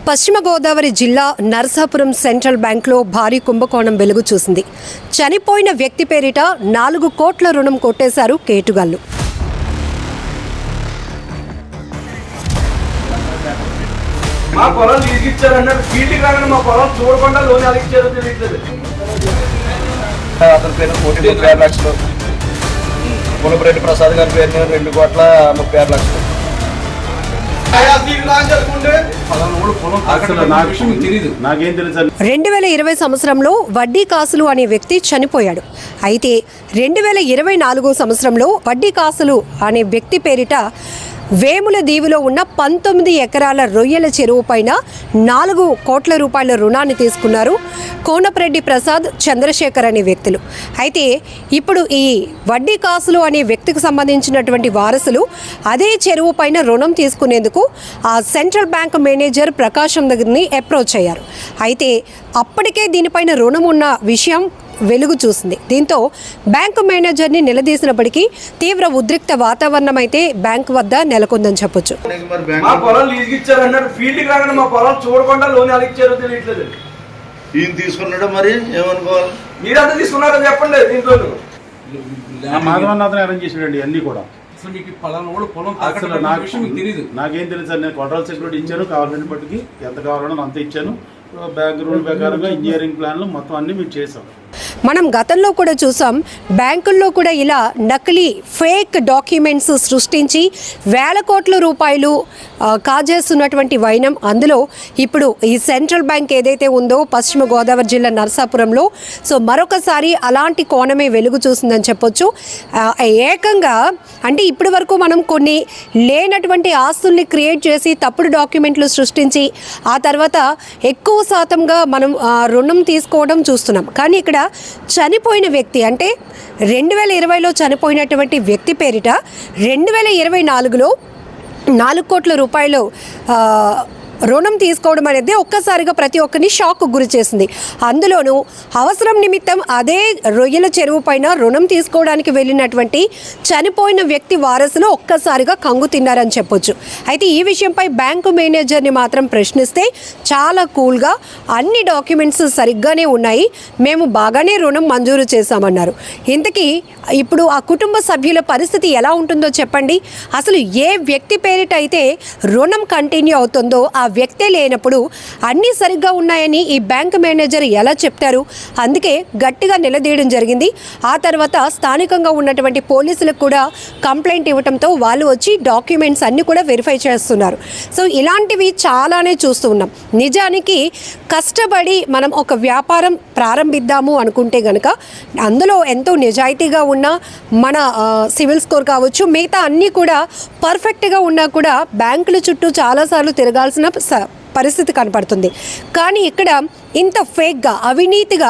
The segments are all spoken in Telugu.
పశ్చిమ గోదావరి జిల్లా నరసాపురం సెంట్రల్ బ్యాంక్లో భారీ కుంభకోణం వెలుగు చూసింది. చనిపోయిన వ్యక్తి పేరిట 4 కోట్ల రుణం కొట్టేశారు కేటుగాళ్లు. మా పొలం తీసుకిచ్చారన్నారు, ఫీల్డ్కి రాగానే మా పొలం చూడకుండా లోన్ ఎలా ఇచ్చారో తెలియట్లేదు. అతని పేరు 1,36 లక్షలు, పులపరెడ్డి ప్రసాద్ గారి పేరు 2,36,00,000. 2020 సంవత్సరంలో వడ్డీ కాసులు అనే వ్యక్తి చనిపోయాడు. అయితే 2024 సంవత్సరంలో వడ్డీ కాసులు అనే వ్యక్తి పేరిట వేముల దీవిలో ఉన్న 19 ఎకరాల రొయ్యల చెరువు పైన 4 కోట్ల రూపాయల రుణాన్ని తీసుకున్నారు కోనపరెడ్డి ప్రసాద్, చంద్రశేఖర్ అనే వ్యక్తులు. అయితే ఇప్పుడు ఈ వడ్డీ కాసులు అనే వ్యక్తికి సంబంధించినటువంటి వారసులు అదే చెరువు పైన రుణం తీసుకునేందుకు ఆ సెంట్రల్ బ్యాంక్ మేనేజర్ ప్రకాశం దగ్గరని అప్రోచ్ అయ్యారు. అయితే అప్పటికే దీనిపైన రుణం ఉన్న విషయం వెలుగు చూసింది. దీంతో బ్యాంకు మేనేజర్ని నిలదీసినప్పటికీ తీవ్ర ఉద్రిక్త వాతావరణం అయితే బ్యాంకు వద్ద నెలకొందని చెప్పొచ్చు. మా పొలం తీసుకిచ్చారన్నారు, ఫీల్డ్కి రాగానే మా పొలం చూడకుండా లోన్ ఎలా ఇచ్చారో తెలియట్లేదు. ఈయన తీసుకున్నాడు, మరి ఏమనుకోవాలి? మీరంతా తీసుకున్నారో చెప్పండి. దీంట్లో మాధవనాథన్ అరేంజ్ చేసాడండి అన్ని కూడా. నాకేం తెలుసు, నేను కొట్రాల సెక్యూరిటీ ఇచ్చాను, కావాల్సిన బట్టికి ఎంత కావాలన్నా అంత ఇచ్చాను. బ్యాంక్ రూల్ ప్రకారంగా ఇంజనీరింగ్ ప్లాన్లు మొత్తం అన్ని మేము చేసాం. మనం గతంలో కూడా చూసాం, బ్యాంకుల్లో కూడా ఇలా నకిలీ ఫేక్ డాక్యుమెంట్స్ సృష్టించి వేల కోట్ల రూపాయలు కాజేస్తున్నటువంటి వైనం. అందులో ఇప్పుడు ఈ సెంట్రల్ బ్యాంక్ ఏదైతే ఉందో పశ్చిమ గోదావరి జిల్లా నరసాపురంలో, సో మరొకసారి అలాంటి కోణమే వెలుగు చూసిందని చెప్పొచ్చు. ఏకంగా అంటే ఇప్పటి వరకు మనం కొన్ని లేనటువంటి ఆస్తుల్ని క్రియేట్ చేసి తప్పుడు డాక్యుమెంట్లు సృష్టించి ఆ తర్వాత ఎక్కువ శాతంగా మనం రుణం తీసుకోవడం చూస్తున్నాం. కానీ ఇక్కడ చనిపోయిన వ్యక్తి అంటే 2020లో చనిపోయినటువంటి వ్యక్తి పేరిట 2024లో 4 కోట్ల రూపాయలు రుణం తీసుకోవడం అనేది ఒక్కసారిగా ప్రతి ఒక్కరిని షాక్ గురి చేసింది. అందులోనూ అవసరం నిమిత్తం అదే రొయ్యల చెరువు పైన రుణం తీసుకోవడానికి వెళ్ళినటువంటి చనిపోయిన వ్యక్తి వారసులు ఒక్కసారిగా కంగు తిన్నారని చెప్పొచ్చు. అయితే ఈ విషయంపై బ్యాంకు మేనేజర్ని మాత్రం ప్రశ్నిస్తే చాలా కూల్గా అన్ని డాక్యుమెంట్స్ సరిగ్గానే ఉన్నాయి, మేము బాగానే రుణం మంజూరు చేశామన్నారు. ఇంతకీ ఇప్పుడు ఆ కుటుంబ సభ్యుల పరిస్థితి ఎలా ఉంటుందో చెప్పండి. అసలు ఏ వ్యక్తి పేరిట అయితే రుణం కంటిన్యూ అవుతుందో ఆ వ్యక్తే లేనప్పుడు అన్నీ సరిగ్గా ఉన్నాయని ఈ బ్యాంక్ మేనేజర్ ఎలా చెప్తారు? అందుకే గట్టిగా నిలదీయడం జరిగింది. ఆ తర్వాత స్థానికంగా ఉన్నటువంటి పోలీసులకు కూడా కంప్లైంట్ ఇవ్వడంతో వాళ్ళు వచ్చి డాక్యుమెంట్స్ అన్నీ కూడా వెరిఫై చేస్తున్నారు. సో ఇలాంటివి చాలానే చూస్తూ ఉన్నాం. నిజానికి కష్టపడి మనం ఒక వ్యాపారం ప్రారంభిద్దాము అనుకుంటే కనుక అందులో ఎంతో నిజాయితీగా ఉన్న మన సివిల్ స్కోర్ కావచ్చు, మిగతా అన్నీ కూడా పర్ఫెక్ట్గా ఉన్నా కూడా బ్యాంకుల చుట్టూ చాలాసార్లు తిరగాల్సిన పరిస్థితి కనపడుతుంది. కానీ ఇక్కడ ఇంత ఫేక్గా, అవినీతిగా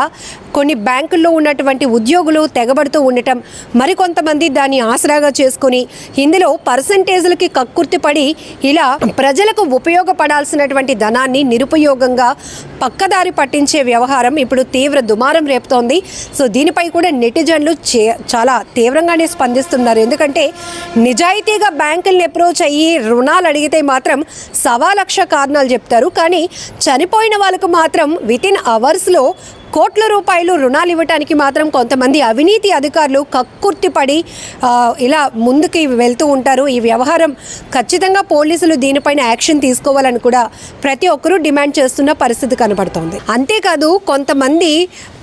కొన్ని బ్యాంకుల్లో ఉన్నటువంటి ఉద్యోగులు తెగబడుతూ ఉండటం, మరికొంతమంది దాన్ని ఆసరాగా చేసుకుని ఇందులో పర్సంటేజ్లకి కక్కుర్తిపడి ఇలా ప్రజలకు ఉపయోగపడాల్సినటువంటి ధనాన్ని నిరుపయోగంగా పక్కదారి పట్టించే వ్యవహారం ఇప్పుడు తీవ్ర దుమారం రేపుతోంది. సో దీనిపై కూడా నెటిజన్లు చాలా తీవ్రంగానే స్పందిస్తున్నారు. ఎందుకంటే నిజాయితీగా బ్యాంకుల్ని అప్రోచ్ అయ్యి రుణాలు అడిగితే మాత్రం 1,00,000 కారణాలు చెప్తారు. కానీ చనిపోయిన వాళ్ళకు మాత్రం వితిన్ అవర్స్లో కోట్ల రూపాయలు రుణాలు ఇవ్వడానికి మాత్రం కొంతమంది అవినీతి అధికారులు కక్కుర్తిపడి ఇలా ముందుకి వెళ్తూ ఉంటారు. ఈ వ్యవహారం ఖచ్చితంగా పోలీసులు దీనిపైన యాక్షన్ తీసుకోవాలని కూడా ప్రతి ఒక్కరూ డిమాండ్ చేస్తున్న పరిస్థితి కనబడుతోంది. అంతేకాదు కొంతమంది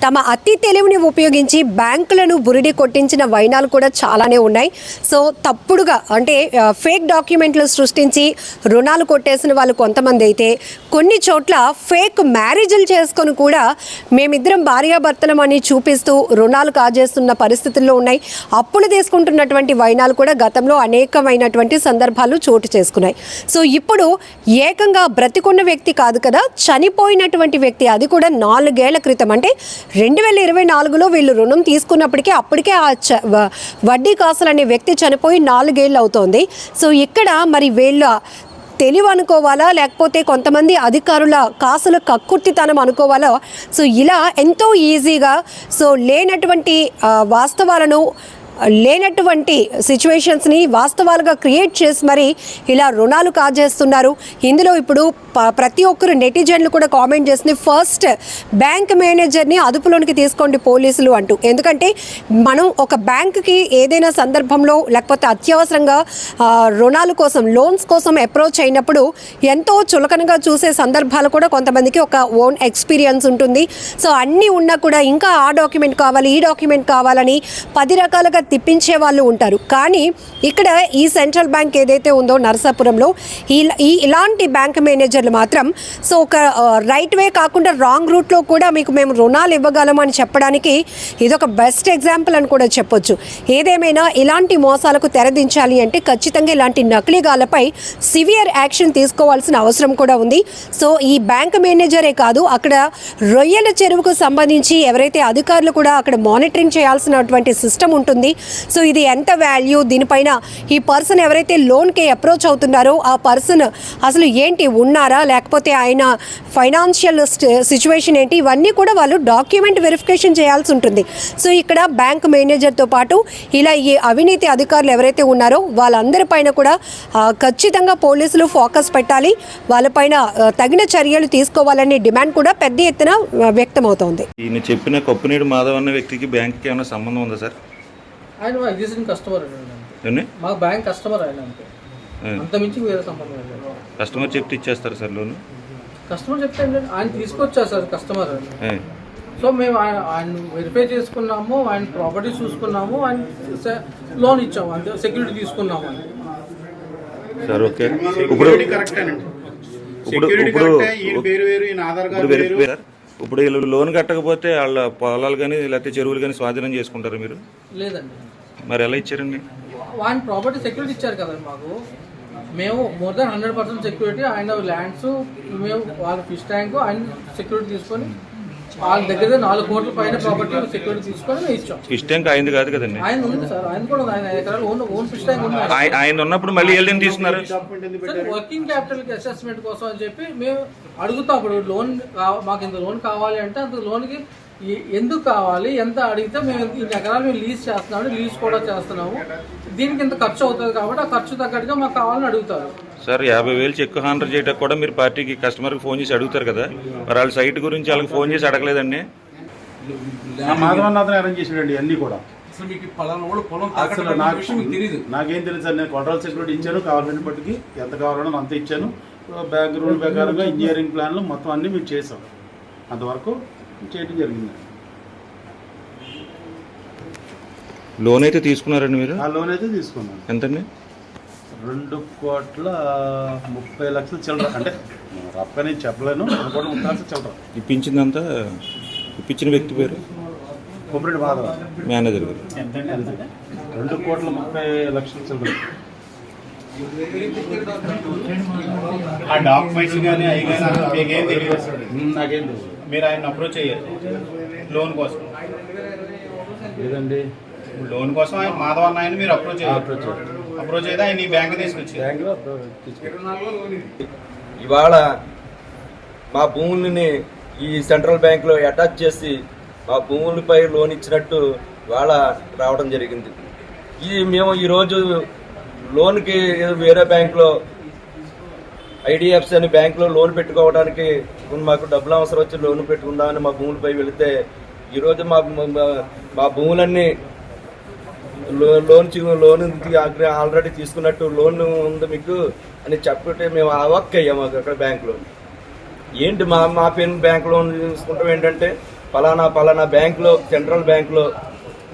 తమ అతి తెలివిని ఉపయోగించి బ్యాంకులను బురిడి కొట్టించిన వైనాలు కూడా చాలానే ఉన్నాయి. సో తప్పుడుగా అంటే ఫేక్ డాక్యుమెంట్లు సృష్టించి రుణాలు కొట్టేసిన వాళ్ళు కొంతమంది అయితే కొన్ని చోట్ల ఫేక్ మ్యారేజ్లు చేసుకొని కూడా మేమిద్దరం భార్యాభర్తలం అని చూపిస్తూ రుణాలు కాజేస్తున్న పరిస్థితుల్లో ఉన్నాయి. అప్పులు తీసుకుంటున్నటువంటి వైనాలు కూడా గతంలో అనేకమైనటువంటి సందర్భాలు చోటు చేసుకున్నాయి. సో ఇప్పుడు ఏకంగా బ్రతికున్న వ్యక్తి కాదు కదా, చనిపోయినటువంటి వ్యక్తి, అది కూడా 4 ఏళ్ల క్రితం. అంటే 2024లో వీళ్ళు రుణం తీసుకున్నప్పటికీ అప్పటికే ఆ వడ్డీ కాసులు అనే వ్యక్తి చనిపోయి 4 ఏళ్ళు అవుతోంది. సో ఇక్కడ మరి వీళ్ళ తెలివి అనుకోవాలా, లేకపోతే కొంతమంది అధికారుల కాసుల కక్కుర్తితనం అనుకోవాలా? సో ఇలా ఎంతో ఈజీగా సో లేనటువంటి వాస్తవాలను లేనటువంటి సిచ్యువేషన్స్ని వాస్తవాలుగా క్రియేట్ చేసి మరి ఇలా రుణాలు కాజేస్తున్నారు. ఇందులో ఇప్పుడు ప్రతి ఒక్కరు నెటిజన్లు కూడా కామెంట్ చేసింది, ఫస్ట్ బ్యాంక్ మేనేజర్ని అదుపులోనికి తీసుకోండి పోలీసులు అంటూ. ఎందుకంటే మనం ఒక బ్యాంకుకి ఏదైనా సందర్భంలో లేకపోతే అత్యవసరంగా రుణాల కోసం లోన్స్ కోసం అప్రోచ్ అయినప్పుడు ఎంతో చులకనగా చూసే సందర్భాలు కూడా కొంతమందికి ఒక ఓన్ ఎక్స్పీరియన్స్ ఉంటుంది. సో అన్నీ ఉన్నా కూడా ఇంకా ఆ డాక్యుమెంట్ కావాలి, ఈ డాక్యుమెంట్ కావాలని 10 రకాలుగా తిప్పించే వాళ్ళు ఉంటారు. కానీ ఇక్కడ ఈ సెంట్రల్ బ్యాంక్ ఏదైతే ఉందో నరసాపురంలో ఇలాంటి బ్యాంక్ మేనేజర్లు మాత్రం సో ఒక రైట్ వే కాకుండా రాంగ్ రూట్లో కూడా మీకు మేము రుణాలు ఇవ్వగలమని చెప్పడానికి ఇదొక బెస్ట్ ఎగ్జాంపుల్ అని కూడా చెప్పొచ్చు. ఏదేమైనా ఇలాంటి మోసాలకు తెరదించాలి అంటే ఖచ్చితంగా ఇలాంటి నకిలీగాలపై సివియర్ యాక్షన్ తీసుకోవాల్సిన అవసరం కూడా ఉంది. సో ఈ బ్యాంక్ మేనేజరే కాదు, అక్కడ రొయ్యల చెరువుకు సంబంధించి ఎవరైతే అధికారులు కూడా అక్కడ మానిటరింగ్ చేయాల్సినటువంటి సిస్టమ్ ఉంటుంది. సో ఇది ఎంత వాల్యూ, దీనిపైన ఈ పర్సన్ ఎవరైతే లోన్కి అప్రోచ్ అవుతున్నారో ఆ పర్సన్ అసలు ఏంటి, ఉన్నారా లేకపోతే ఆయన ఫైనాన్షియల్ సిచ్యువేషన్ ఏంటి, ఇవన్నీ కూడా వాళ్ళు డాక్యుమెంట్ వెరిఫికేషన్ చేయాల్సి ఉంటుంది. సో ఇక్కడ బ్యాంక్ మేనేజర్తో పాటు ఇలా ఈ అవినీతి అధికారులు ఎవరైతే ఉన్నారో వాళ్ళందరిపైన కూడా ఖచ్చితంగా పోలీసులు ఫోకస్ పెట్టాలి, వాళ్ళపైన తగిన చర్యలు తీసుకోవాలనే డిమాండ్ కూడా పెద్ద ఎత్తున వ్యక్తమవుతోంది. ఈయన చెప్పిన కొప్పునీడు మాధవ్ అన్న వ్యక్తికి బ్యాంక్కి ఏమైనా సంబంధం ఉందా సార్? ఆయన మా ఎగ్జిస్టింగ్ కస్టమర్ అండి, మా బ్యాంక్ కస్టమర్ ఆయన అంతే, అంత మించి వేరే సంబంధం లేదు. కస్టమర్ చెప్తే ఇచ్చేస్తారు సార్ లోన్? కస్టమర్ చెప్తే ఆయన తీసుకొచ్చారు సార్ కస్టమర్. సో మేము ఆయన వెరిఫై చేసుకున్నాము, ఆయన ప్రాపర్టీ చూసుకున్నాము, ఆయన లోన్ ఇచ్చాము, అంటే సెక్యూరిటీ తీసుకున్నాము అని సార్. ఓకే, ఇప్పుడు వీళ్ళు లోన్ కట్టకపోతే వాళ్ళ పొలాలు కానీ లేకపోతే చెరువులు కానీ స్వాధీనం చేసుకుంటారు మీరు? లేదండి. మరి ఎలా ఇచ్చారండి? ఆయన ప్రాపర్టీ సెక్యూరిటీ ఇచ్చారు కదండి మాకు, మేము మోర్ దాన్ 100% సెక్యూరిటీ, ఆయన ల్యాండ్స్, మేము వాళ్ళ ఫిష్ ట్యాంక్ ఆయన సెక్యూరిటీ తీసుకొని వాళ్ళ దగ్గర 4 కోట్ల పైన ప్రాపర్టీ సెక్యూరిటీ తీసుకొని మేము ఇచ్చాం. ఫిష్ ట్యాంక్ అయింది కాదు కదండి? ఆయన ఉంది సార్, ఆయన కూడా ఆయన ఎకరాలు ఓన్ ఫిష్ ట్యాంక్ ఉంది. ఆయన ఉన్నప్పుడు మళ్ళీ ఏళ్ళని తీసుకున్నారు వర్కింగ్ క్యాపిటల్ అసెస్మెంట్ కోసం అని చెప్పి మేము అడుగుతాం. అప్పుడు లోన్ మాకు ఇంత లోన్ కావాలి అంటే అంత లోన్కి ఎందుకు కావాలి, ఎంత అడిగితే మేము ఇన్ని ఎకరాలు మేము లీజ్ చేస్తున్నాము, లీజ్ కూడా చేస్తున్నాము, దీనికి ఇంత ఖర్చు అవుతుంది కాబట్టి ఆ ఖర్చు తగ్గట్టుగా మాకు కావాలని అడుగుతారు. సార్ 50,000 చెక్ హాండర్ చేయడానికి కూడా మీరు పార్టీకి కస్టమర్కి ఫోన్ చేసి అడుగుతారు కదా, మరి వాళ్ళ సైట్ గురించి వాళ్ళకి ఫోన్ చేసి అడగలేదండి? మాధవన్ అతను అరేంజ్ చేసాడండి అన్నీ కూడా. నాకేం తెలుసు సార్, నేను కొట్రాల సెక్యూరిటీ ఇచ్చాను, కావాల్సిన బట్టికి ఎంత కావాలన్నా అంత ఇచ్చాను. బ్యాంక్ రూల్ ప్రకారంగా ఇంజనీరింగ్ ప్లాన్లు మొత్తం అన్నీ మేము చేసాం, అంతవరకు చేయడం జరిగింది. లోన్ అయితే తీసుకున్నారండి మీరు? ఆ లోన్ అయితే తీసుకున్నాను. ఎంతండి? 2,30,00,000 చిల్లర, అంటే రఫ్గా నేను చెప్పలేను, 2,30,00,000 చిల్లర. ఇప్పించిందంతా ఇప్పించిన వ్యక్తి పేరు కొబ్బరి మాధవ, మేనేజర్ గారు. 2,30,00,000 చిల్లర. ఆ డాక్యుమెంట్స్ కానీ అవి కానీ మీకేం తెలియదు? నాకేం తెలుసు. మీరు ఆయన అప్రోచ్ అయ్యారు లోన్ కోసం? లేదండి, లోన్ కోసం ఆయన మాధవ అన్న మీరు అప్రోచ్ అయితే ఆయన ఈ బ్యాంక్ తీసుకొచ్చారు. ఇవాళ మా భూములని ఈ సెంట్రల్ బ్యాంక్లో అటాచ్ చేసి మా భూములపై లోన్ ఇచ్చినట్టు ఇవాళ రావడం జరిగింది. మేము ఈరోజు లోన్కి వేరే బ్యాంక్లో ఐడిఎఫ్సి అని బ్యాంక్లో లోన్ పెట్టుకోవడానికి మాకు డబ్బులు అవసరం వచ్చి లోన్ పెట్టుకుందామని మా భూములపై వెళితే ఈరోజు మా భూములన్నీ లోన్ ఆల్రెడీ తీసుకున్నట్టు లోన్ ఉంది మీకు అని చెప్పితే మేము అవాక్ అయ్యాము అక్కడ బ్యాంక్లో. ఏంటి మా పేరు బ్యాంక్ లోన్ తీసుకుంటాం ఏంటంటే పలానా బ్యాంక్లో సెంట్రల్ బ్యాంక్లో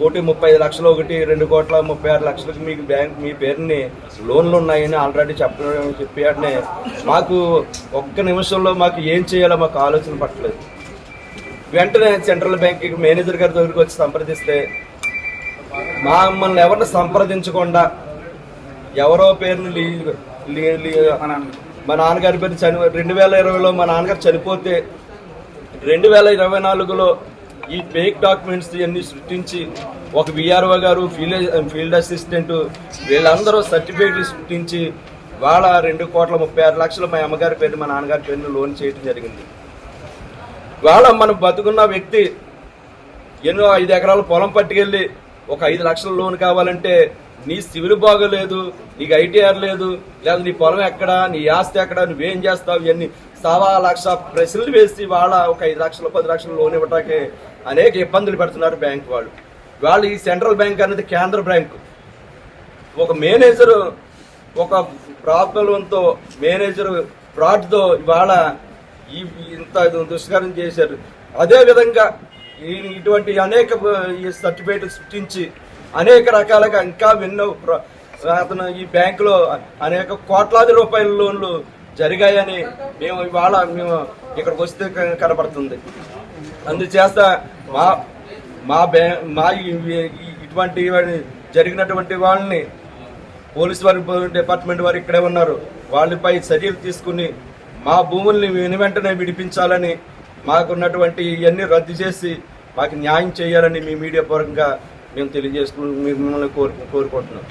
1,35,00,000 ఒకటి 2,36,00,000 మీకు బ్యాంక్ మీ పేరుని లోన్లు ఉన్నాయని ఆల్రెడీ చెప్పాడనే మాకు ఒక్క నిమిషంలో మాకు ఏం చేయాలో మాకు ఆలోచన పట్టలేదు. వెంటనే సెంట్రల్ బ్యాంక్ మేనేజర్ గారి దగ్గరికి వచ్చి సంప్రదిస్తే మమ్మల్ని ఎవరిని సంప్రదించకుండా ఎవరో పేరుని మా నాన్నగారి పేరు 2020లో మా నాన్నగారు చనిపోతే 2024లో ఈ ఫేక్ డాక్యుమెంట్స్ అన్ని సృష్టించి ఒక విఆర్ఓ గారు ఫీల్డ్ అసిస్టెంట్ వీళ్ళందరూ సర్టిఫికేట్లు సృష్టించి వాళ్ళ 2,36,00,000 మా అమ్మగారి పేరు మా నాన్నగారి పేరును లోన్ చేయడం జరిగింది. వాళ్ళ మనం బతుకున్న వ్యక్తి ఎన్నో 5 ఎకరాల పొలం పట్టుకెళ్ళి ఒక 5 లక్షల లోన్ కావాలంటే నీ సివిల్ బాగోలేదు, నీకు ఐటీఆర్ లేదు, లేదా నీ పొలం ఎక్కడ, నీ ఆస్తి ఎక్కడ, నువ్వేం చేస్తావు, ఇవన్నీ 1,00,000 ప్రశ్నలు వేసి వాళ్ళ ఒక 5 లక్షలు 10 లక్షలు లోన్ ఇవ్వటానికి అనేక ఇబ్బందులు పెడుతున్నారు బ్యాంక్ వాళ్ళు. ఈ సెంట్రల్ బ్యాంక్ అనేది కేంద్ర బ్యాంకు. ఒక మేనేజరు ఒక ప్రాబ్లంతో మేనేజర్ ఫ్రాడ్తో ఇవాళ ఇంత దుష్కరం చేశారు. అదేవిధంగా ఇటువంటి అనేక సర్టిఫికేట్లు సృష్టించి అనేక రకాలుగా ఇంకా ఎన్నో అతను ఈ బ్యాంకులో అనేక కోట్లాది రూపాయల లోన్లు జరిగాయని మేము ఇక్కడికి వస్తే కనబడుతుంది. అందుచేత మా ఇటువంటి జరిగినటువంటి వాళ్ళని పోలీసు వారి డిపార్ట్మెంట్ వారు ఇక్కడే ఉన్నారు, వాళ్ళపై చర్యలు తీసుకుని మా భూముల్ని వెంటనే విడిపించాలని, మాకున్నటువంటి ఇవన్నీ రద్దు చేసి మాకు న్యాయం చేయాలని మీ మీడియా పరంగా మేము తెలియజేసుకుని మిమ్మల్ని కోరుకుంటున్నాం.